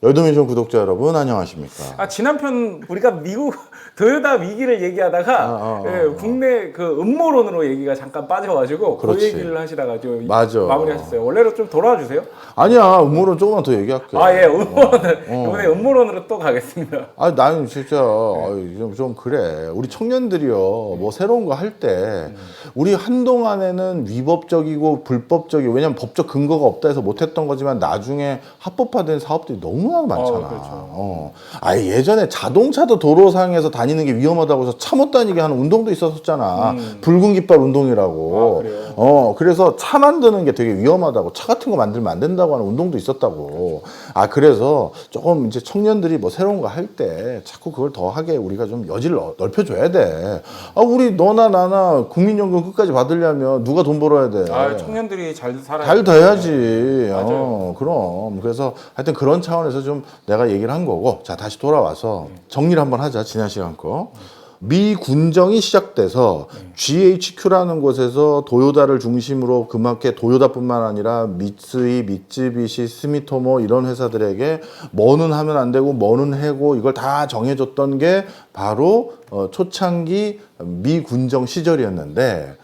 열도민션 구독자 여러분 안녕하십니까? 지난 편 우리가 미국 도요타 위기를 얘기하다가 국내 그 음모론으로 얘기가 잠깐 빠져가지고 그 그렇지. 얘기를 하시다가 좀 맞아. 마무리하셨어요. 원래로 좀 돌아와 주세요. 아니야, 음모론 조금만 더 얘기할게. 음모론을 이번에 음모론으로 또 가겠습니다. 나는 진짜 좀 그래. 우리 청년들이요, 뭐 새로운 거 할 때 우리 한동안에는 위법적이고 불법적이고, 왜냐면 법적 근거가 없다 해서 못했던 거지만 나중에 합법화된 사업들이 너무나 많잖아. 그렇죠. 예전에 자동차도 도로상에서 다니는 게 위험하다고 해서 차 못 다니게 하는 운동도 있었잖아. 붉은 깃발 운동이라고. 그래요? 그래서 차 만드는 게 되게 위험하다고, 차 같은 거 만들면 안 된다고 하는 운동도 있었다고. 그래서 조금 이제 청년들이 뭐 새로운 거 할 때 자꾸 그걸 더 하게 우리가 좀 여지를 넓혀줘야 돼. 우리 너나 나나 국민연금 끝까지 받으려면 누가 돈 벌어야 돼. 청년들이 잘 살아야 잘 돼야지. 맞아요. 그럼. 그래서 하여튼 그런 차원에서 좀 내가 얘기를 한 거고, 자, 다시 돌아와서 정리를 한번 하자. 지난 시간 거. 미 군정이 시작돼서 GHQ라는 곳에서 도요타를 중심으로 그만큼 도요타뿐만 아니라 미쓰이, 미쯔비시, 스미토모 이런 회사들에게 뭐는 하면 안 되고 뭐는 해고 이걸 다 정해줬던 게 바로 초창기 미 군정 시절이었는데,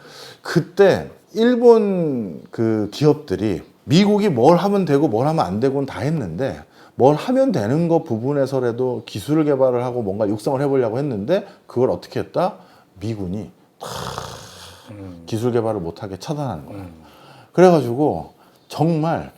그때 일본 그 기업들이 미국이 뭘 하면 되고 뭘 하면 안 되고는 다 했는데, 뭘 하면 되는 거 부분에서라도 기술을 개발을 하고 뭔가 육성을 해보려고 했는데, 그걸 어떻게 했다? 미군이 기술 개발을 못하게 차단하는 거야. 그래가지고 정말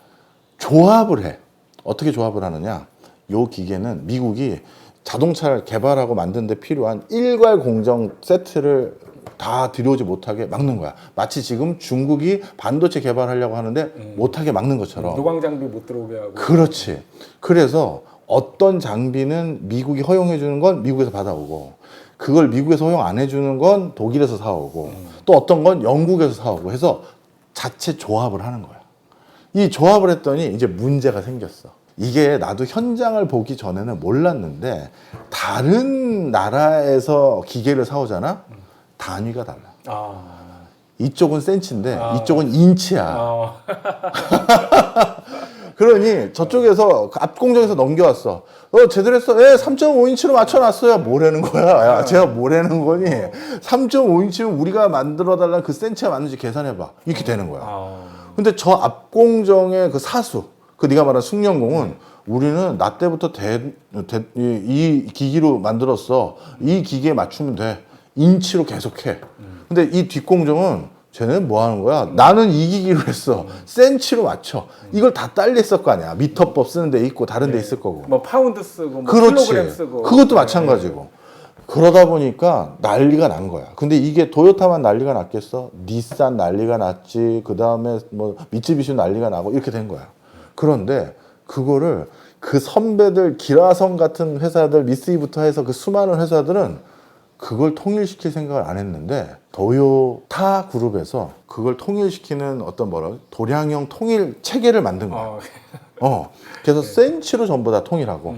조합을 해. 어떻게 조합을 하느냐? 요 기계는 미국이 자동차를 개발하고 만드는 데 필요한 일괄 공정 세트를 다 들여오지 못하게 막는 거야. 마치 지금 중국이 반도체 개발하려고 하는데 못하게 막는 것처럼. 노광 장비 못 들어오게 하고. 그렇지. 그래서 어떤 장비는 미국이 허용해 주는 건 미국에서 받아오고, 그걸 미국에서 허용 안 해주는 건 독일에서 사오고, 또 어떤 건 영국에서 사오고 해서 자체 조합을 하는 거야. 이 조합을 했더니 이제 문제가 생겼어. 이게 나도 현장을 보기 전에는 몰랐는데, 다른 나라에서 기계를 사오잖아? 단위가 달라. 이쪽은 센치인데 이쪽은 인치야. 그러니 저쪽에서 앞 공정에서 넘겨왔어. 제대로 했어. 3.5인치로 맞춰놨어요. 뭐라는 거야? 제가 뭐라는 거니? 3.5인치면 우리가 만들어달라는 그 센치가 맞는지 계산해봐. 이렇게 되는 거야. 근데 저 앞 공정의 그 사수, 그 네가 말한 숙련공은 우리는 나 때부터 이 기기로 만들었어. 이 기계에 맞추면 돼. 인치로 계속해. 근데 이 뒷공정은 쟤는 뭐 하는 거야? 나는 이 기기로 했어. 센치로 맞춰. 이걸 다 딸리 했을 거 아니야. 미터법 쓰는 데 있고 다른 데 있을 거고. 뭐 파운드 쓰고 뭐 그렇지. 킬로그램 쓰고. 그것도 마찬가지고. 그러다 보니까 난리가 난 거야. 근데 이게 도요타만 난리가 났겠어? 닛산 난리가 났지. 그 다음에 뭐 미쯔비시 난리가 나고 이렇게 된 거야. 그런데 그거를 그 선배들, 기라성 같은 회사들, 미쓰이부터 해서 그 수많은 회사들은 그걸 통일시킬 생각을 안 했는데, 도요타 그룹에서 그걸 통일시키는 어떤 도량형 통일 체계를 만든 거야. 그래서 센치로 전부 다 통일하고,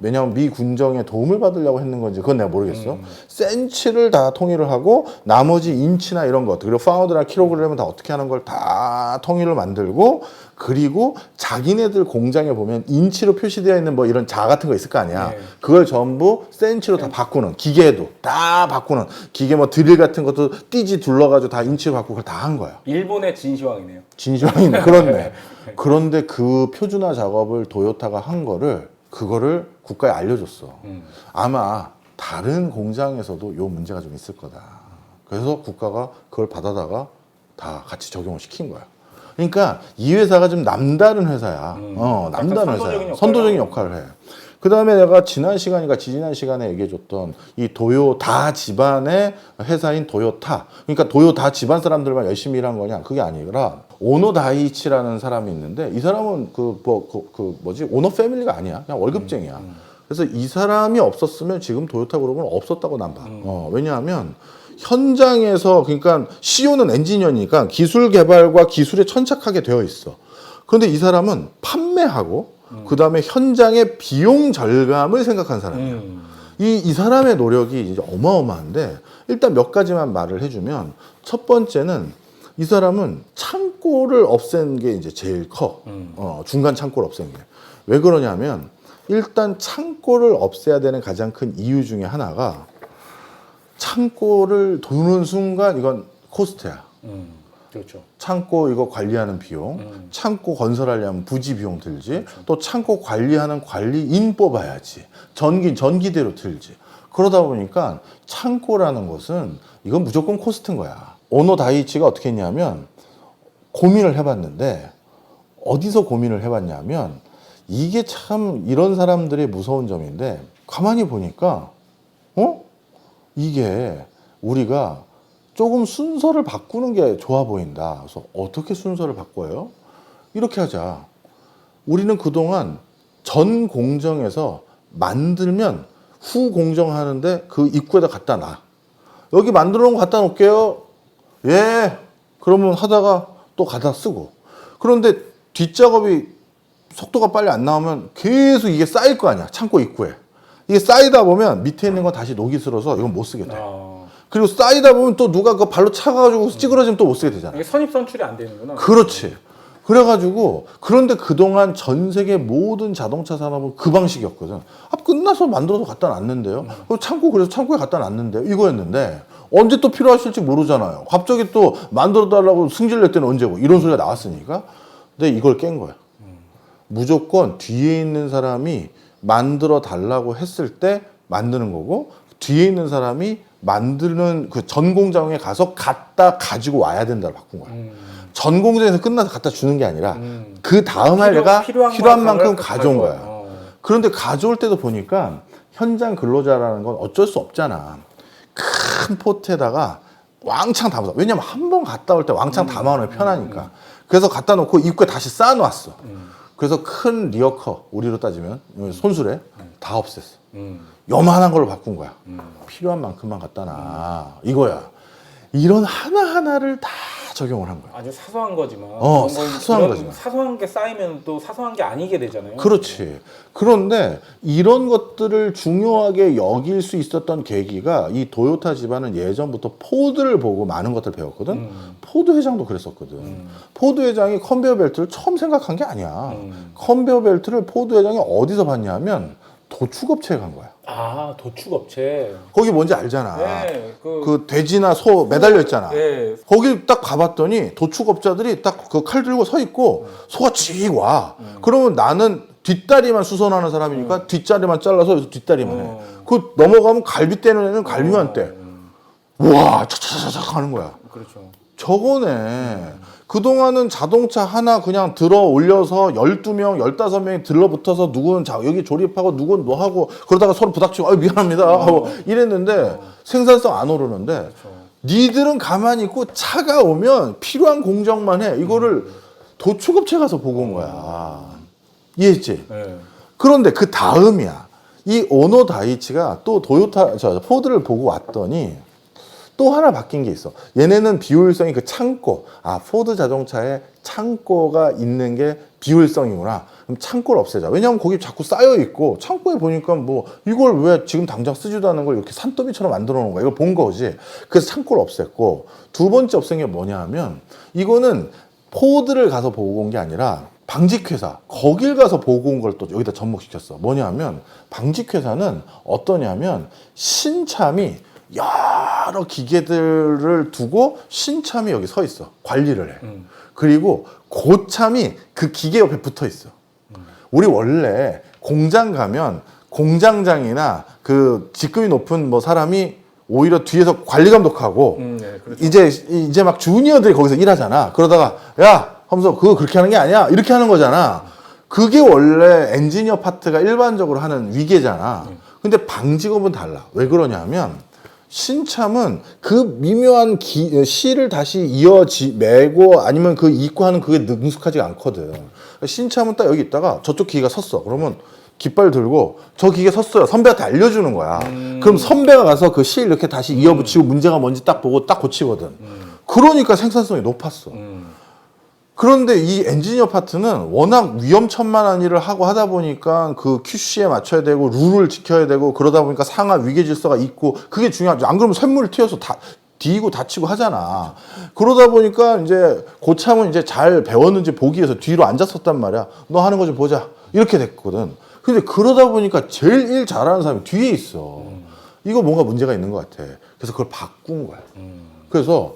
왜냐하면 미 군정에 도움을 받으려고 했는 건지 그건 내가 모르겠어. 센치를 다 통일을 하고, 나머지 인치나 이런 것, 그리고 파운드나 킬로그램은 다 어떻게 하는 걸 다 통일을 만들고, 그리고 자기네들 공장에 보면 인치로 표시되어 있는 뭐 이런 자 같은 거 있을 거 아니야. 그걸 전부 센치로 다 바꾸는, 기계도 다 바꾸는, 기계 뭐 드릴 같은 것도 띠지 둘러가지고 다 인치로 바꾸고 그걸 다 한 거야. 일본의 진시황이네요. 진시황이네. 그렇네. 그런데 그 표준화 작업을 도요타가 한 거를, 그거를 국가에 알려줬어. 아마 다른 공장에서도 요 문제가 좀 있을 거다. 그래서 국가가 그걸 받아다가 다 같이 적용을 시킨 거야. 그러니까 이 회사가 좀 남다른 회사야. 남다른 회사야. 선도적인 역할을 해. 그 다음에 내가 지난 시간에 얘기해줬던 이 도요타 집안의 회사인 도요타. 그러니까 도요타 집안 사람들만 열심히 일한 거냐? 그게 아니라 오노 다이치라는 사람이 있는데, 이 사람은 오노 패밀리가 아니야. 그냥 월급쟁이야. 그래서 이 사람이 없었으면 지금 도요타 그룹은 없었다고 난 봐. 왜냐하면 현장에서, 그러니까 CEO는 엔지니어니까 기술 개발과 기술에 천착하게 되어 있어. 그런데 이 사람은 판매하고 그 다음에 현장의 비용 절감을 생각한 사람이야. 이 사람의 노력이 이제 어마어마한데, 일단 몇 가지만 말을 해주면, 첫 번째는 이 사람은 창고를 없앤 게 이제 제일 커. 중간 창고를 없앤 게. 왜 그러냐면 일단 창고를 없애야 되는 가장 큰 이유 중에 하나가 창고를 도는 순간 이건 코스트야. 그렇죠. 창고 이거 관리하는 비용, 창고 건설하려면 부지 비용 들지, 그렇죠. 또 창고 관리하는 관리인 뽑아야지, 전기대로 들지. 그러다 보니까 창고라는 것은 이건 무조건 코스트인 거야. 오노 다이치가 어떻게 했냐면 고민을 해봤는데, 어디서 고민을 해봤냐면, 이게 참 이런 사람들의 무서운 점인데, 가만히 보니까 이게 우리가 조금 순서를 바꾸는 게 좋아 보인다. 그래서 어떻게 순서를 바꿔요? 이렇게 하자. 우리는 그동안 전 공정에서 만들면 후 공정하는데 그 입구에다 갖다 놔. 여기 만들어 놓은 거 갖다 놓을게요. 예. 그러면 하다가 또 갖다 쓰고. 그런데 뒷작업이 속도가 빨리 안 나오면 계속 이게 쌓일 거 아니야. 창고 입구에. 이게 쌓이다 보면 밑에 있는 거 다시 녹이 슬어서 이건 못 쓰게 돼. 그리고 쌓이다 보면 또 누가 그 발로 차가지고 찌그러지면 또 못 쓰게 되잖아. 이게 선입선출이 안 되는구나. 그렇지. 그래가지고 그런데 그동안 전 세계 모든 자동차 산업은 그 방식이었거든. 아, 끝나서 만들어서 갖다 놨는데요. 그래서 창고에 갖다 놨는데요. 이거였는데 언제 또 필요하실지 모르잖아요. 갑자기 또 만들어 달라고 승질 낼 때는 언제고 이런 소리가 나왔으니까. 근데 이걸 깬 거야. 무조건 뒤에 있는 사람이 만들어 달라고 했을 때 만드는 거고, 뒤에 있는 사람이 만드는 그 전 공장에 가서 갖다 가지고 와야 된다고 바꾼 거야. 전 공장에서 끝나서 갖다 주는 게 아니라 그 다음 할 내가 필요한 만큼 가져온 거야. 그런데 가져올 때도 보니까 현장 근로자라는 건 어쩔 수 없잖아. 큰 포트에다가 왕창 담아서, 왜냐면 한 번 갔다 올 때 왕창 담아놓으면 편하니까. 그래서 갖다 놓고 입구에 다시 쌓아놨어. 그래서 큰 리어커, 우리로 따지면 손수레 다 없앴어. 요만한 걸로 바꾼 거야. 필요한 만큼만 갖다 놔. 이거야. 이런 하나하나를 다 적용을 한 거야. 아주 사소한 거지만. 사소한 거지만. 사소한 게 쌓이면 또 사소한 게 아니게 되잖아요. 그렇지. 그런데 이런 것들을 중요하게 여길 수 있었던 계기가, 이 도요타 집안은 예전부터 포드를 보고 많은 것들을 배웠거든. 포드 회장도 그랬었거든. 포드 회장이 컨베이어 벨트를 처음 생각한 게 아니야. 컨베이어 벨트를 포드 회장이 어디서 봤냐면 도축업체에 간 거야. 아, 도축업체. 거기 뭔지 알잖아. 네, 그 돼지나 소 매달려 있잖아. 네. 거기 딱 가봤더니 도축업자들이 딱 그 칼 들고 서 있고 소가 쥐 와. 그러면 나는 뒷다리만 수선하는 사람이니까 뒷다리만 잘라서 여기서 뒷다리만 해. 그 넘어가면 갈비 떼는 애는 갈비만 떼. 와, 차차차차 하는 거야. 그렇죠. 저거네. 그동안은 자동차 하나 그냥 들어 올려서 12명, 15명이 들러붙어서 누구는 여기 조립하고 누구는 뭐 하고 그러다가 서로 부닥치고 미안합니다 하고 이랬는데 생산성 안 오르는데, 그렇죠. 니들은 가만히 있고 차가 오면 필요한 공정만 해. 이거를 도축업체 가서 보고 온 거야. 이해했지? 네. 그런데 그 다음이야. 이 오노 다이치가 또 포드를 보고 왔더니 또 하나 바뀐 게 있어. 얘네는 비효율성이 그 창고. 아, 포드 자동차에 창고가 있는 게 비효율성이구나. 그럼 창고를 없애자. 왜냐하면 거기 자꾸 쌓여 있고, 창고에 보니까 뭐 이걸 왜 지금 당장 쓰지도 않은 걸 이렇게 산더미처럼 만들어 놓은 거야. 이걸 본 거지. 그래서 창고를 없앴고, 두 번째 없앤 게 뭐냐 하면, 이거는 포드를 가서 보고 온 게 아니라 방직회사, 거길 가서 보고 온 걸 또 여기다 접목시켰어. 뭐냐 하면, 방직회사는 어떠냐면 신참이 여러 기계들을 두고 신참이 여기 서 있어. 관리를 해. 그리고 고참이 그 기계 옆에 붙어 있어. 우리 원래 공장 가면 공장장이나 그 직급이 높은 뭐 사람이 오히려 뒤에서 관리 감독하고 네, 그렇죠. 이제 막 주니어들이 거기서 일하잖아. 그러다가 야 하면서 그거 그렇게 하는 게 아니야 이렇게 하는 거잖아. 그게 원래 엔지니어 파트가 일반적으로 하는 위계잖아. 근데 방직업은 달라. 왜 그러냐면 신참은 그 미묘한 실을 다시 매고 아니면 그 입고하는 그게 능숙하지가 않거든. 신참은 딱 여기 있다가 저쪽 기계가 섰어. 그러면 깃발 들고 저 기계 섰어요. 선배한테 알려주는 거야. 그럼 선배가 가서 그 실 이렇게 다시 이어붙이고 문제가 뭔지 딱 보고 딱 고치거든. 그러니까 생산성이 높았어. 그런데 이 엔지니어 파트는 워낙 위험천만한 일을 하고 하다 보니까 그 QC에 맞춰야 되고 룰을 지켜야 되고 그러다 보니까 상하 위계 질서가 있고 그게 중요하죠. 안 그러면 쇳물을 튀어서 뒤고 다치고 하잖아. 그러다 보니까 이제 고참은 이제 잘 배웠는지 보기 위해서 뒤로 앉았었단 말이야. 너 하는 거 좀 보자. 이렇게 됐거든. 근데 그러다 보니까 제일 일 잘하는 사람이 뒤에 있어. 이거 뭔가 문제가 있는 것 같아. 그래서 그걸 바꾼 거야. 그래서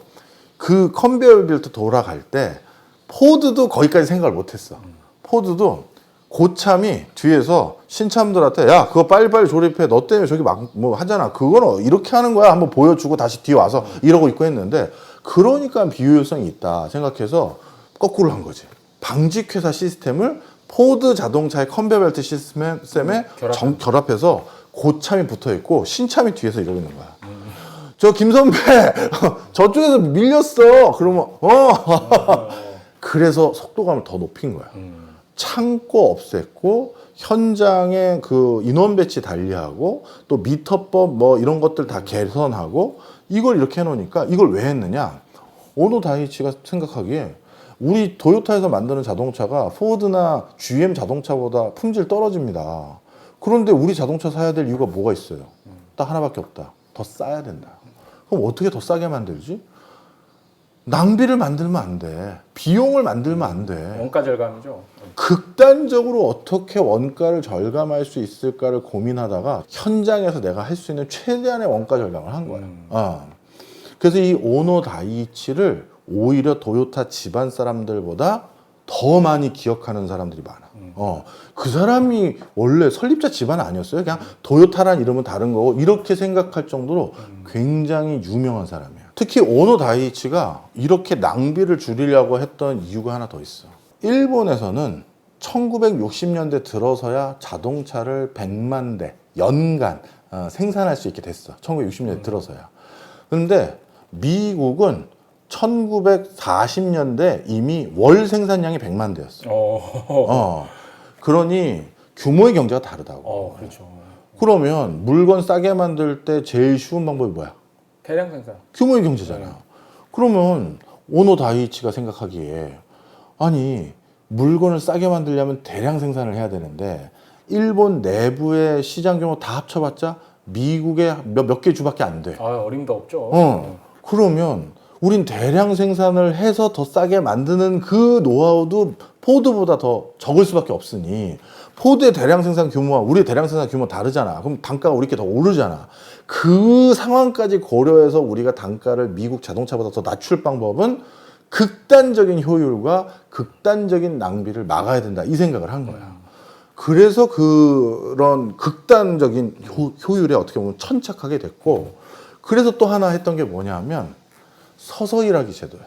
그 컨베이어 벨트 돌아갈 때 포드도 거기까지 생각을 못했어. 포드도 고참이 뒤에서 신참들한테 야 그거 빨리빨리 조립해. 너 때문에 저기 막 뭐 하잖아. 그거는 이렇게 하는 거야. 한번 보여주고 다시 뒤에 와서 이러고 있고 했는데 그러니까 비효율성이 있다 생각해서 거꾸로 한 거지. 방직회사 시스템을 포드 자동차의 컨베이어 벨트 시스템에 결합해서 고참이 붙어 있고 신참이 뒤에서 이러고 있는 거야. 저 김선배 저쪽에서 밀렸어. 그러면 그래서 속도감을 더 높인 거야. 참고 없앴고 현장에 그 인원 배치 달리하고 또 미터법 뭐 이런 것들 다 개선하고 이걸 이렇게 해놓으니까 이걸 왜 했느냐? 오노 다이치가 생각하기에 우리 도요타에서 만드는 자동차가 포드나 GM 자동차보다 품질 떨어집니다. 그런데 우리 자동차 사야 될 이유가 뭐가 있어요? 딱 하나밖에 없다. 더 싸야 된다. 그럼 어떻게 더 싸게 만들지? 낭비를 만들면 안 돼. 비용을 만들면 안 돼. 원가 절감이죠. 극단적으로 어떻게 원가를 절감할 수 있을까를 고민하다가 현장에서 내가 할 수 있는 최대한의 원가 절감을 한 거야. 그래서 이 오노 다이치를 오히려 도요타 집안 사람들보다 더 많이 기억하는 사람들이 많아. 그 사람이 원래 설립자 집안 아니었어요. 그냥 도요타란 이름은 다른 거고 이렇게 생각할 정도로 굉장히 유명한 사람이야. 특히 오노 다이치가 이렇게 낭비를 줄이려고 했던 이유가 하나 더 있어. 일본에서는 1960년대 들어서야 자동차를 100만 대 연간 생산할 수 있게 됐어. 1960년대 들어서야. 근데 미국은 1940년대 이미 월 생산량이 100만 대였어. 그러니 규모의 경제가 다르다고. 그렇죠. 그러면 물건 싸게 만들 때 제일 쉬운 방법이 뭐야? 대량 생산. 규모의 경제잖아. 그러면 오노 다이치가 생각하기에 아니 물건을 싸게 만들려면 대량 생산을 해야 되는데 일본 내부의 시장 규모 다 합쳐봤자 미국의 몇 개 주밖에 안 돼. 어림도 없죠. 그러면 우린 대량 생산을 해서 더 싸게 만드는 그 노하우도 포드보다 더 적을 수밖에 없으니 포드의 대량 생산 규모와 우리의 대량 생산 규모 다르잖아. 그럼 단가가 우리께 더 오르잖아. 그 상황까지 고려해서 우리가 단가를 미국 자동차보다 더 낮출 방법은 극단적인 효율과 극단적인 낭비를 막아야 된다. 이 생각을 한 거야. 그래서 그런 극단적인 효율에 어떻게 보면 천착하게 됐고 그래서 또 하나 했던 게 뭐냐면 서서 일하기 제도야.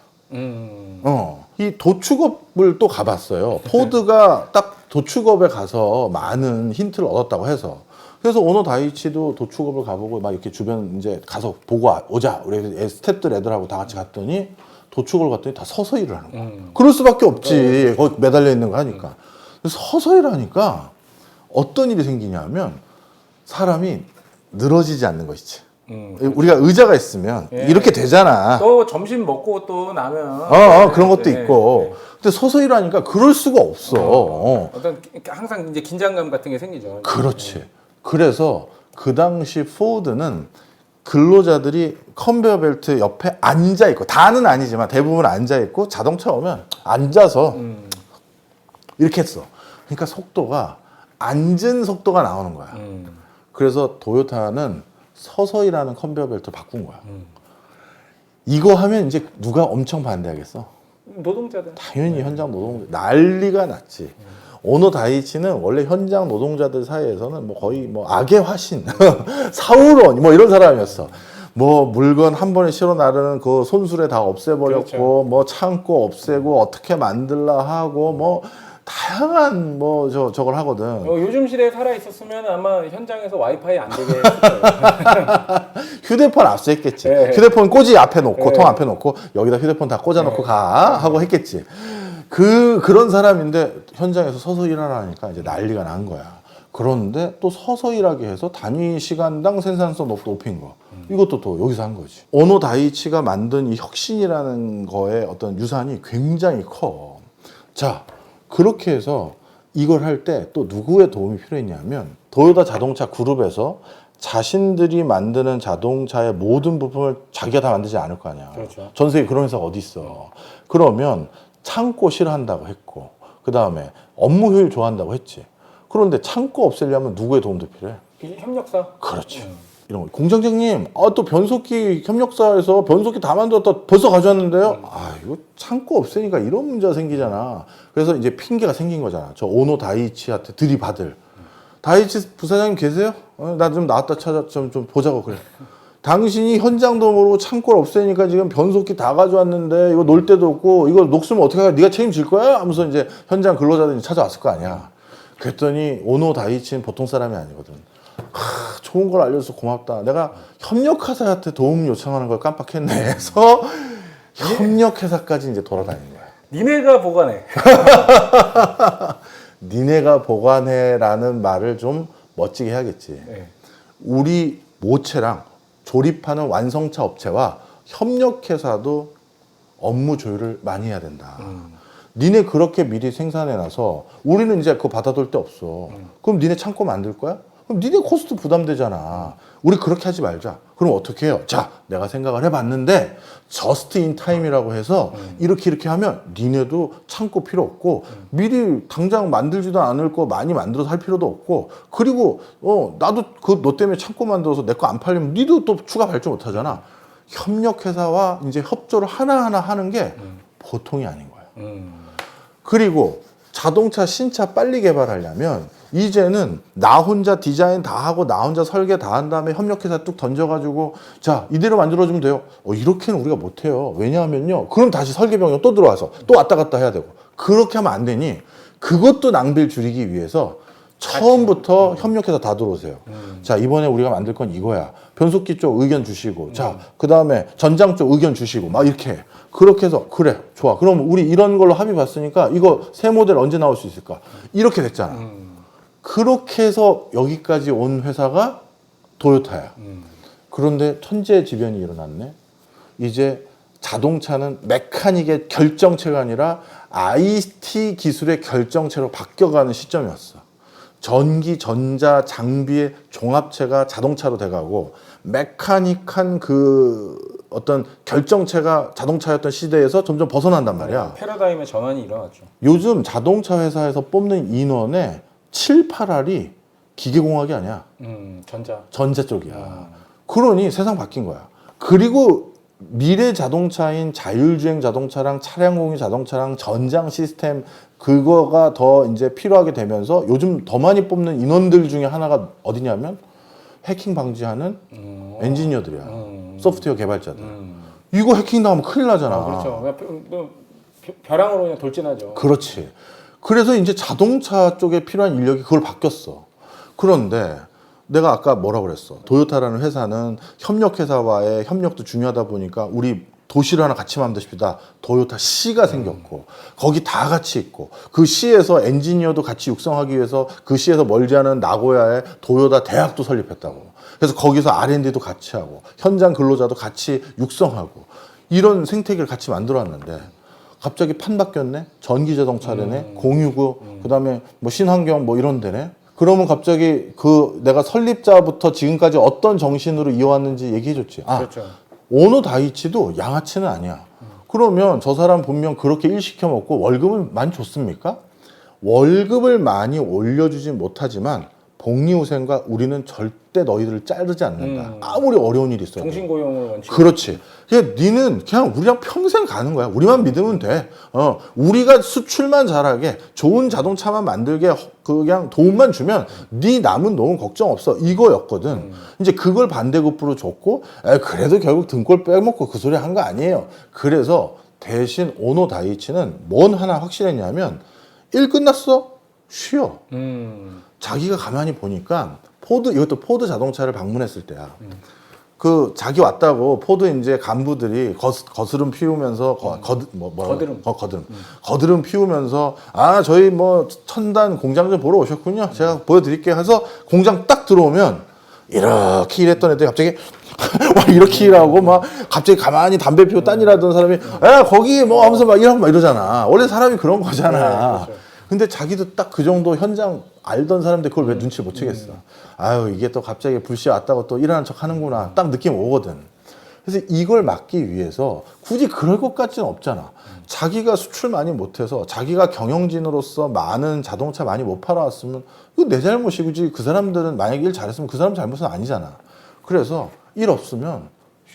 이 도축업을 또 가봤어요. 포드가 딱 도축업에 가서 많은 힌트를 얻었다고 해서. 그래서 오노 다이치도 도축업을 가보고 막 이렇게 주변 이제 가서 보고 오자. 우리 스태프들 애들하고 다 같이 갔더니 도축업을 갔더니 다 서서 일을 하는 거야. 그럴 수밖에 없지. 거기 매달려 있는 거 하니까. 서서 일하니까 어떤 일이 생기냐면 사람이 늘어지지 않는 것이지. 우리가 의자가 있으면 이렇게 되잖아. 또 점심 먹고 또 나면 그런 것도 있고. 근데 서서 일하니까 그럴 수가 없어. 어떤 항상 이제 긴장감 같은 게 생기죠. 그렇지. 그래서 그 당시 포드는 근로자들이 컨베이어 벨트 옆에 앉아 있고 다는 아니지만 대부분 앉아 있고 자동차 오면 앉아서 이렇게 했어. 그러니까 속도가 앉은 속도가 나오는 거야. 그래서 도요타는 서서 일하는 컨베이어 벨트를 바꾼 거야. 이거 하면 이제 누가 엄청 반대하겠어? 노동자들. 당연히 현장 노동자 난리가 났지. 오노 다이치는 원래 현장 노동자들 사이에서는 뭐 거의 뭐 악의 화신, 사우론 뭐 이런 사람이었어. 뭐 물건 한 번에 실어 나르는 그 손수레 다 없애버렸고, 그렇죠. 뭐 창고 없애고 어떻게 만들라 하고 뭐 다양한 뭐 저걸 하거든. 요즘 시대에 살아 있었으면 아마 현장에서 와이파이 안 되게 했을 거예요. 휴대폰 압수했겠지. 네. 휴대폰 꽂이 앞에 놓고 네. 통 앞에 놓고 여기다 휴대폰 다 꽂아놓고 가 하고 했겠지. 그런 사람인데 현장에서 서서 일하라니까 이제 난리가 난 거야. 그런데 또 서서 일하게 해서 단위 시간당 생산성 높인 거. 이것도 또 여기서 한 거지. 오노 다이치가 만든 이 혁신이라는 거에 어떤 유산이 굉장히 커. 자, 그렇게 해서 이걸 할 때 또 누구의 도움이 필요했냐면 도요타 자동차 그룹에서 자신들이 만드는 자동차의 모든 부품을 자기가 다 만들지 않을 거 아니야. 그렇죠. 전 세계 그런 회사가 어디 있어. 그러면 창고 싫어한다고 했고 그 다음에 업무 효율 좋아한다고 했지. 그런데 창고 없애려면 누구의 도움도 필요해? 협력사. 그렇지. 이런 거. 공장장님, 또 변속기 협력사에서 변속기 다 만들었다 벌써 가져왔는데요? 이거 창고 없애니까 이런 문제가 생기잖아. 그래서 이제 핑계가 생긴 거잖아. 저 오노 다이치한테 들이받을. 다이치 부사장님 계세요? 나 좀 나왔다 찾아, 좀 보자고 그래. 당신이 현장도 모르고 창고를 없애니까 지금 변속기 다 가져왔는데 이거 놀 데도 없고 이거 녹으면 어떻게 해? 네가 책임질 거야? 하면서 이제 현장 근로자들이 찾아왔을 거 아니야. 그랬더니 오노 다이치는 보통 사람이 아니거든. 좋은 걸 알려줘서 고맙다. 내가 협력회사한테 도움 요청하는 걸 깜빡했네 해서 협력회사까지 이제 돌아다닌 거야. 니네가 보관해. 니네가 보관해라는 말을 좀 멋지게 해야겠지. 네. 우리 모체랑 조립하는 완성차 업체와 협력회사도 업무 조율을 많이 해야 된다. 니네 그렇게 미리 생산해놔서 우리는 이제 그거 받아둘 데 없어. 그럼 니네 창고 만들 거야? 그럼 니네 코스트 부담되잖아. 우리 그렇게 하지 말자. 그럼 어떻게 해요? 자, 내가 생각을 해봤는데 저스트 인 타임이라고 해서 이렇게 하면 니네도 창고 필요 없고 미리 당장 만들지도 않을 거 많이 만들어서 할 필요도 없고 그리고 나도 그 너 때문에 창고 만들어서 내 거 안 팔리면 니도 또 추가 발주 못 하잖아. 협력회사와 이제 협조를 하나하나 하는 게 보통이 아닌 거야. 그리고 자동차 신차 빨리 개발하려면 이제는 나 혼자 디자인 다 하고 나 혼자 설계 다 한 다음에 협력회사 뚝 던져가지고 자 이대로 만들어주면 돼요. 이렇게는 우리가 못해요. 왜냐하면요. 그럼 다시 설계 병력 또 들어와서 또 왔다 갔다 해야 되고 그렇게 하면 안 되니 그것도 낭비를 줄이기 위해서 처음부터 협력회사 다 들어오세요. 자 이번에 우리가 만들 건 이거야. 변속기 쪽 의견 주시고 자 그 다음에 전장 쪽 의견 주시고 막 이렇게 그렇게 해서 그래 좋아 그럼 우리 이런 걸로 합의 봤으니까 이거 새 모델 언제 나올 수 있을까 이렇게 됐잖아. 그렇게 해서 여기까지 온 회사가 도요타야. 그런데 천재지변이 일어났네. 이제 자동차는 메카닉의 결정체가 아니라 IT 기술의 결정체로 바뀌어가는 시점이 왔어. 전기, 전자, 장비의 종합체가 자동차로 돼가고 메카닉한 그 어떤 결정체가 자동차였던 시대에서 점점 벗어난단 말이야. 패러다임의 전환이 일어났죠. 요즘 자동차 회사에서 뽑는 인원의 7, 8알이 기계공학이 아니야. 전자 쪽이야. 그러니 세상 바뀐 거야. 그리고 미래 자동차인 자율주행 자동차랑 차량 공유 자동차랑 전장 시스템 그거가 더 이제 필요하게 되면서 요즘 더 많이 뽑는 인원들 중에 하나가 어디냐면 해킹 방지하는 엔지니어들이야. 소프트웨어 개발자들. 이거 해킹 당하면 큰일 나잖아. 그렇죠. 벼랑으로 그냥 돌진하죠. 그렇지. 그래서 이제 자동차 쪽에 필요한 인력이 그걸 바뀌었어. 그런데 내가 아까 뭐라고 그랬어? 도요타라는 회사는 협력회사와의 협력도 중요하다 보니까 우리 도시를 하나 같이 만드십시다. 도요타 시가 생겼고 거기 다 같이 있고 그 시에서 엔지니어도 같이 육성하기 위해서 그 시에서 멀지 않은 나고야에 도요타 대학도 설립했다고. 그래서 거기서 R&D도 같이 하고 현장 근로자도 같이 육성하고 이런 생태계를 같이 만들어왔는데 갑자기 판 바뀌었네. 전기 자동차래네. 공유고 그다음에 뭐 신환경 뭐 이런 데네. 그러면 갑자기 그 내가 설립자부터 지금까지 어떤 정신으로 이어왔는지 얘기해줬지. 그렇죠. 오노 다이치도 양아치는 아니야. 그러면 저 사람 분명 그렇게 일 시켜 먹고 월급을 많이 줬습니까? 월급을 많이 올려주진 못하지만 복리후생과 우리는 절대 너희들을 자르지 않는다. 아무리 어려운 일이 있어도. 종신고용을 원칙. 그렇지. 그냥 니는 그냥 우리랑 평생 가는 거야. 우리만 믿으면 돼. 우리가 수출만 잘하게 좋은 자동차만 만들게 그냥 도움만 주면 네 남은 노은 걱정 없어. 이거였거든. 이제 그걸 반대급부로 줬고 그래도 결국 등골 빼먹고 그 소리 한 거 아니에요. 그래서 대신 오노 다이치는 뭔 하나 확실했냐면 일 끝났어. 쉬어. 자기가 가만히 보니까 이것도 포드 자동차를 방문했을 때야. 그 자기 왔다고 포드 이제 간부들이 거스름 피우면서 거드름 피우면서 저희 뭐 첨단 공장 좀 보러 오셨군요. 제가 보여드릴게요. 해서 공장 딱 들어오면 이렇게 일했던 애들이 갑자기 막 이렇게 일하고 막 갑자기 가만히 담배 피우고 딴 일하던 사람이 거기 뭐 하면서 막 일하고 막 이러잖아. 원래 사람이 그런 거잖아. 네, 그렇죠. 근데 자기도 딱 그 정도 현장 알던 사람들 그걸 왜 눈치를 못 채겠어. 이게 또 갑자기 불씨 왔다고 또 일하는 척 하는구나. 딱 느낌 오거든. 그래서 이걸 막기 위해서 굳이 그럴 것 같지는 없잖아. 자기가 수출 많이 못해서 자기가 경영진으로서 많은 자동차 많이 못 팔아왔으면 이거 내 잘못이지. 그 사람들은 만약에 일 잘했으면 그 사람 잘못은 아니잖아. 그래서 일 없으면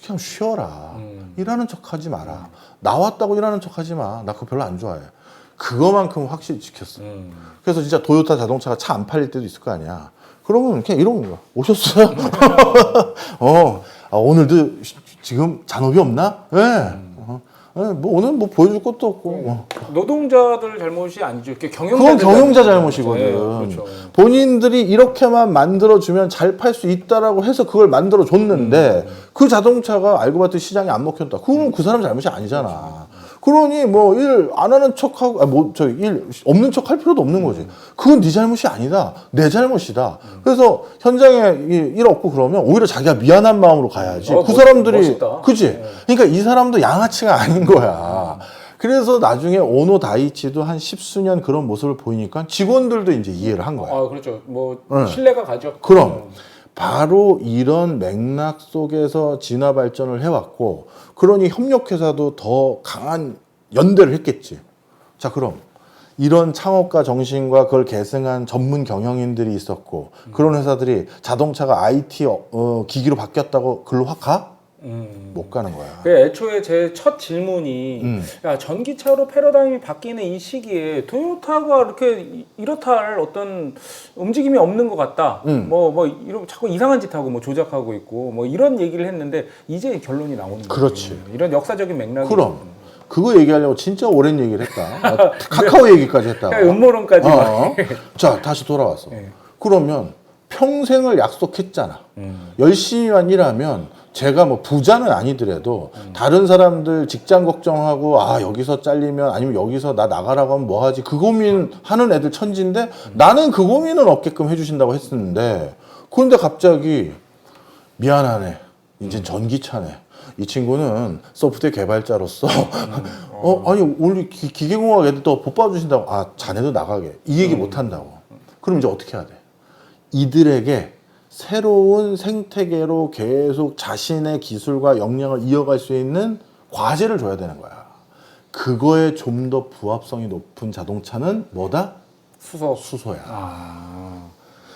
그냥 쉬어라. 일하는 척하지 마라. 나왔다고 일하는 척하지 마. 나 그거 별로 안 좋아해. 그거만큼 확실히 지켰어. 그래서 진짜 도요타 자동차가 차 안 팔릴 때도 있을 거 아니야. 그러면 그냥 이러는 거야. 오셨어요? 오늘도 지금 잔업이 없나? 네. 뭐 오늘 뭐 보여줄 것도 없고. 노동자들 잘못이 아니죠. 그건 경영자 잘못이거든. 네, 그렇죠. 본인들이 이렇게만 만들어주면 잘 팔 수 있다라고 해서 그걸 만들어줬는데 그 자동차가 알고 봤더니 시장에 안 먹혔다. 그건 그 사람 잘못이 아니잖아. 그러니 뭐 일 안 하는 척하고 일 없는 척 할 필요도 없는 거지. 그건 네 잘못이 아니다. 내 잘못이다. 그래서 현장에 일 없고 그러면 오히려 자기가 미안한 마음으로 가야지. 그 사람들이 멋있다. 그지. 그러니까 이 사람도 양아치가 아닌 거야. 그래서 나중에 오노 다이치도 한 10수년 그런 모습을 보이니까 직원들도 이제 이해를 한 거야. 그렇죠. 뭐 신뢰가 가죠. 그럼 바로 이런 맥락 속에서 진화 발전을 해왔고, 그러니 협력회사도 더 강한 연대를 했겠지. 자, 그럼 이런 창업가 정신과 그걸 계승한 전문 경영인들이 있었고, 그런 회사들이 자동차가 IT 기기로 바뀌었다고 글로 확 가? 못 가는 거야. 애초에 제 첫 질문이 야, 전기차로 패러다임이 바뀌는 이 시기에 토요타가 이렇게 이렇다 할 어떤 움직임이 없는 것 같다. 이런 자꾸 이상한 짓 하고 뭐 조작하고 있고 뭐 이런 얘기를 했는데 이제 결론이 나오는 거예요. 그렇지. 이런 역사적인 맥락이. 그럼 그거 얘기하려고 진짜 오랜 얘기를 했다. 카카오 얘기까지 했다가. 음모론까지. 자, 다시 돌아왔어. 그러면 평생을 약속했잖아. 열심히만 일하면 제가 뭐 부자는 아니더라도 다른 사람들 직장 걱정하고 여기서 잘리면 아니면 여기서 나 나가라고 하면 뭐 하지? 그 고민 하는 애들 천지인데 나는 그 고민은 없게끔 해주신다고 했었는데, 그런데 갑자기 미안하네. 이제 전기차네. 이 친구는 소프트웨어 개발자로서 아니 우리 기계공학 애들 또 뽑아주신다고. 자네도 나가게. 이 얘기 못 한다고. 그럼 이제 어떻게 해야 돼? 이들에게 새로운 생태계로 계속 자신의 기술과 역량을 이어갈 수 있는 과제를 줘야 되는 거야. 그거에 좀 더 부합성이 높은 자동차는 뭐다? 수소야.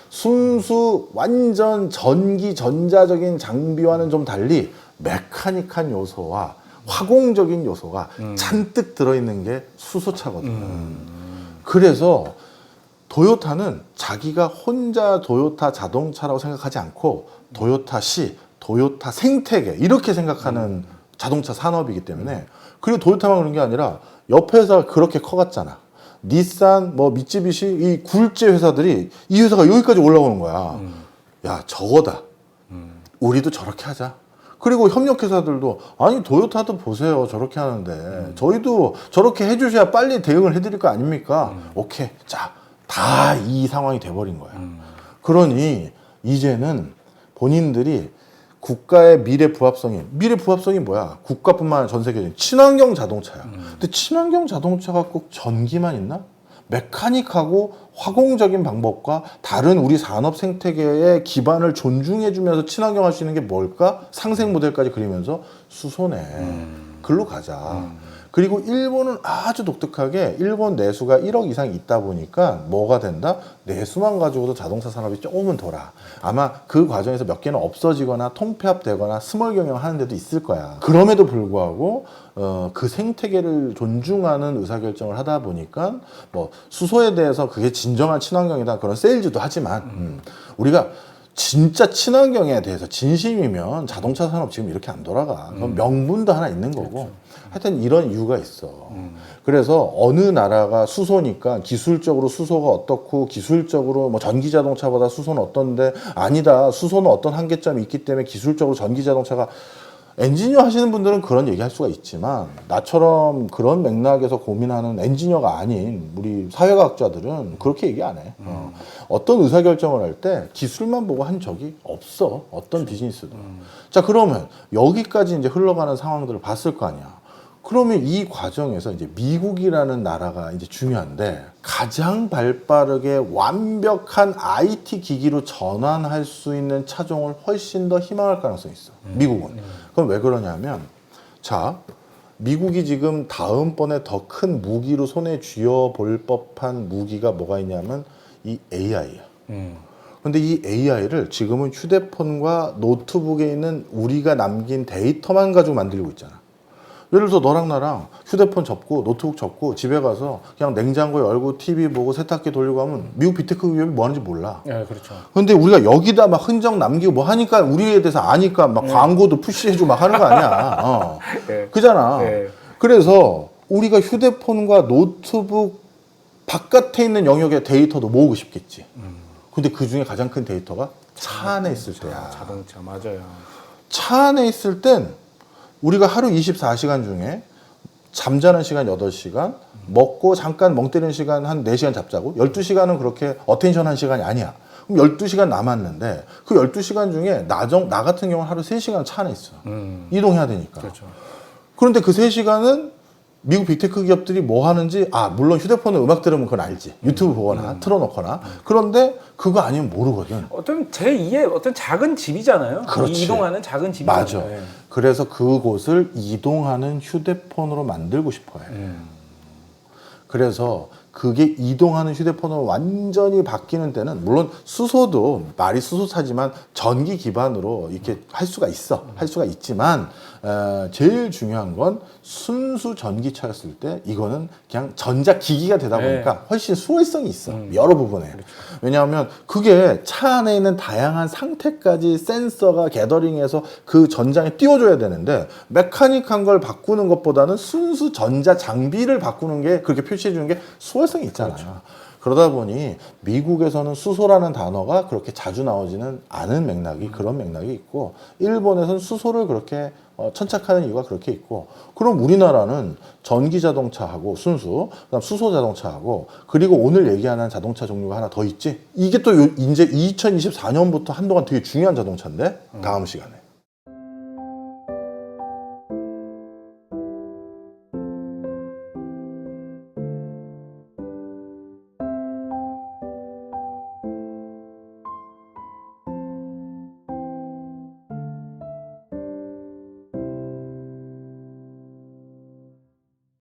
순수 완전 전기 전자적인 장비와는 좀 달리 메카닉한 요소와 화공적인 요소가 잔뜩 들어있는 게 수소차거든. 그래서 도요타는 자기가 혼자 도요타 자동차라고 생각하지 않고 도요타시, 도요타 생태계 이렇게 생각하는 자동차 산업이기 때문에, 그리고 도요타만 그런 게 아니라 옆 회사가 그렇게 커갔잖아. 닛산, 미쯔비시 이 굴제 회사들이 이 회사가 여기까지 올라오는 거야. 야, 저거다. 우리도 저렇게 하자. 그리고 협력회사들도 아니 도요타도 보세요. 저렇게 하는데 저희도 저렇게 해주셔야 빨리 대응을 해드릴 거 아닙니까? 오케이. 자. 다 이 상황이 돼버린 거야. 그러니 이제는 본인들이 국가의 미래 부합성이 뭐야? 국가뿐만 아니라 전 세계적인 친환경 자동차야. 근데 친환경 자동차가 꼭 전기만 있나? 메카닉하고 화공적인 방법과 다른 우리 산업 생태계의 기반을 존중해주면서 친환경할 수 있는 게 뭘까? 상생 모델까지 그리면서 수소네. 글로 가자. 그리고 일본은 아주 독특하게 일본 내수가 1억 이상 있다 보니까 뭐가 된다? 내수만 가지고도 자동차 산업이 조금은 돌아. 아마 그 과정에서 몇 개는 없어지거나 통폐합되거나 스몰 경영하는 데도 있을 거야. 그럼에도 불구하고 그 생태계를 존중하는 의사결정을 하다 보니까 수소에 대해서 그게 진정한 친환경이다 그런 세일즈도 하지만 우리가 진짜 친환경에 대해서 진심이면 자동차 산업 지금 이렇게 안 돌아가. 그건 명분도 하나 있는 거고. 그렇죠. 하여튼 이런 이유가 있어. 그래서 어느 나라가 수소니까 기술적으로 수소가 어떻고 기술적으로 전기 자동차보다 수소는 어떤데 아니다. 수소는 어떤 한계점이 있기 때문에 기술적으로 전기 자동차가 엔지니어 하시는 분들은 그런 얘기할 수가 있지만 나처럼 그런 맥락에서 고민하는 엔지니어가 아닌 우리 사회과학자들은 그렇게 얘기 안 해. 어떤 의사결정을 할 때 기술만 보고 한 적이 없어. 어떤 비즈니스도. 자, 그러면 여기까지 이제 흘러가는 상황들을 봤을 거 아니야. 그러면 이 과정에서 이제 미국이라는 나라가 이제 중요한데 가장 발빠르게 완벽한 IT 기기로 전환할 수 있는 차종을 훨씬 더 희망할 가능성이 있어. 미국은. 그럼 왜 그러냐면 자, 미국이 지금 다음번에 더 큰 무기로 손에 쥐어볼 법한 무기가 뭐가 있냐면 이 AI야. 근데 이 AI를 지금은 휴대폰과 노트북에 있는 우리가 남긴 데이터만 가지고 만들고 있잖아. 예를 들어서 너랑 나랑 휴대폰 접고 노트북 접고 집에 가서 그냥 냉장고 열고 TV 보고 세탁기 돌리고 하면 미국 비테크 기업이 뭐 하는지 몰라. 네, 그렇죠. 근데 우리가 여기다 막 흔적 남기고 뭐 하니까 우리에 대해서 아니까 막 광고도 푸시해주고 막 하는 거 아니야. 네. 그잖아. 네. 그래서 우리가 휴대폰과 노트북 바깥에 있는 영역의 데이터도 모으고 싶겠지. 근데 그 중에 가장 큰 데이터가 차 안에 있을 때야. 자동차 맞아요. 차 안에 있을 땐 우리가 하루 24시간 중에 잠자는 시간 8시간, 먹고 잠깐 멍 때리는 시간 한 4시간 잡자고 12시간은 그렇게 어텐션 한 시간이 아니야. 그럼 12시간 남았는데 그 12시간 중에 나 같은 경우는 하루 3시간 차 안에 있어. 이동해야 되니까. 그렇죠. 그런데 그 3시간은 미국 빅테크 기업들이 뭐 하는지 물론 휴대폰으로 음악 들으면 그건 알지. 유튜브 보거나 틀어놓거나. 그런데 그거 아니면 모르거든. 어떤 제2의 어떤 작은 집이잖아요. 그렇지. 이동하는 작은 집이잖아요. 맞아. 네. 그래서 그곳을 이동하는 휴대폰으로 만들고 싶어 해. 그래서 그게 이동하는 휴대폰으로 완전히 바뀌는 때는 물론 수소도 말이 수소차지만 전기 기반으로 이렇게 할 수가 있어. 할 수가 있지만 제일 중요한 건 순수 전기차였을 때 이거는 그냥 전자기기가 되다 보니까 훨씬 수월성이 있어. 여러 부분에. 그렇죠. 왜냐하면 그게 차 안에 있는 다양한 상태까지 센서가 게더링해서 그 전장에 띄워줘야 되는데 메카닉한 걸 바꾸는 것보다는 순수 전자 장비를 바꾸는 게 그렇게 표시해 주는 게 수월성이 있잖아요. 그렇죠. 그러다 보니 미국에서는 수소라는 단어가 그렇게 자주 나오지는 않은 맥락이 그런 맥락이 있고 일본에서는 수소를 그렇게 천착하는 이유가 그렇게 있고 그럼 우리나라는 전기 자동차하고 순수 그다음 수소 자동차하고 그리고 오늘 얘기하는 자동차 종류가 하나 더 있지 이게 또 이제 2024년부터 한동안 되게 중요한 자동차인데 다음 시간에